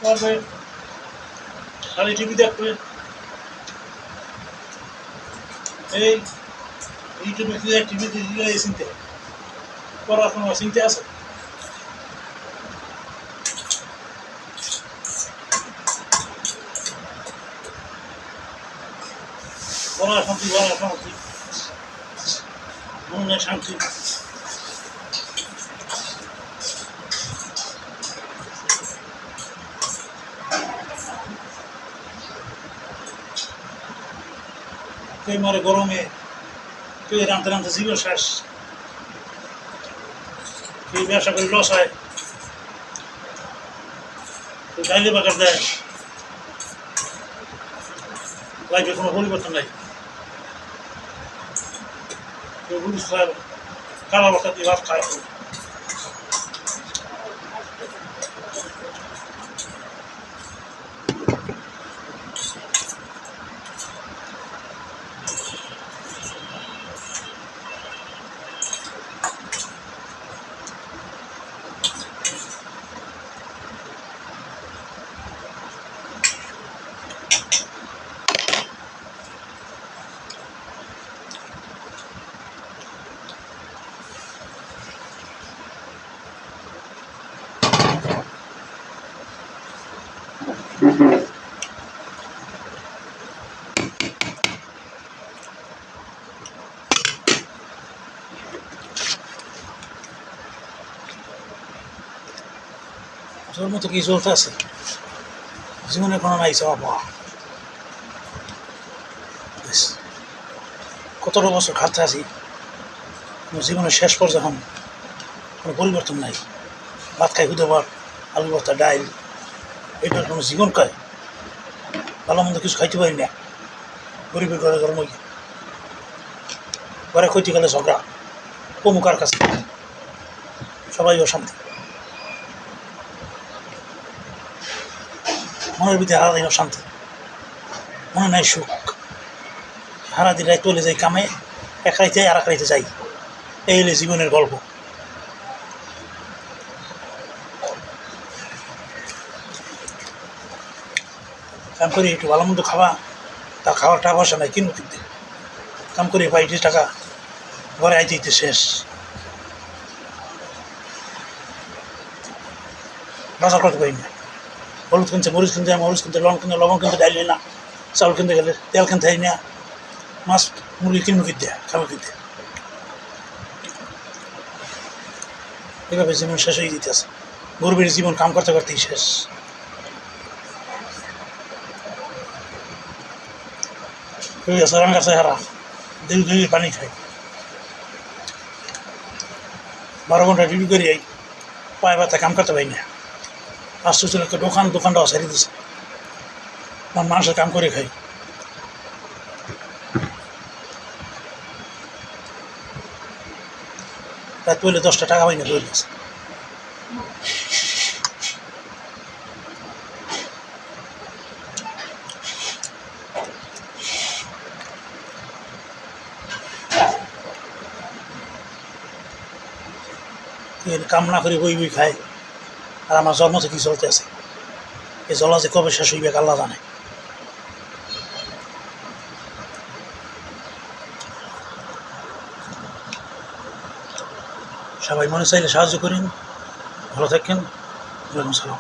তারপরে খালি টিভি দেখবে, এই ইউটিউবে টিভিতে এই চিনতে পড়াশোনা চিনতে আছে। পড়ার শান্তি, পড়ার শান্তি, মনের শান্তি। কেউ মরে গরমে, কেউ রাঁধতে রাঁধতে জীবন শেষ, কেউ ব্যবসা করে লস হয়, কেউ গাইলে বাগার দেয়। লাইফে কোনো পরিবর্তন নাই। কেউ রুটি খায়, কালা বাটা দিয়ে ভাত খায়। তোর মতো কি চলতে আছে জীবনে? কোনো নাই চাওয়া পাওয়া। কতটা বছর খাতে আছি, জীবনের শেষ পর যখন কোনো পরিবর্তন নাই। ভাত খাই খুদে ভাত, আলু ভর্তা, ডাইল, এটার কোনো জীবন কয়? ভালো মন্দ কিছু খাইতে পারি না। গরিবের ঘরে গরম হই, ঘরে খইতে গেলে ঝগড়া, কমুকার কাছে সবাই অশান্তি। মনের ভিতরে হারাদিন অশান্তি, মনে নাই সুখ। সারাদিন রাত চলে যাই কামে, এক রাইতে আর এক রাইতে যাই। এই হলে জীবনের গল্প। কাম করি একটু ভালো মন্দ খাওয়া, তার খাওয়ার টাকা পয়সা নাই, কিনবো কিনতে। কাম করি পাই টাকা, ঘরে আইতে দিতে শেষ। বাজার করতে পারি না। হলুদ কিনতে, মরিচ কিনতে, মরিচ কিনতে, লবণ কিনতে, লবণ কিনতে ডাইলে না। চাউল কিনতে গেলে তেল কিনতে হয় না। মাছ মুরগি কিনবো কিনতে, খাবো কিনতে। এভাবে জীবন শেষ হয়ে যেতেছে। গরিবের জীবন কাম করতে করতেই শেষ। কেউ আছে রান্না চেহারা, দুই দুই পানি খায়। 12 ঘন্টা ডিউটি করে যাই, পায়ে ব্যথা, কাম করতে পারি না। আশ্চর্য একটা দোকানটাও সারিয়ে দিচ্ছে, মানুষের কাম করে খাই। রাত পড়লে 10টা টাকা পাই না, ধরে গেছে। কাম না করে বই বই খায়, আর আমার জন্ম থেকে চলতে আছে। এই জলা যে কবে শেষ হইবে আল্লাহ জানে। সবাই মনে চাইলে সাহায্য করেন। ভালো থাকেন। ওয়ালাইকুম সালাম।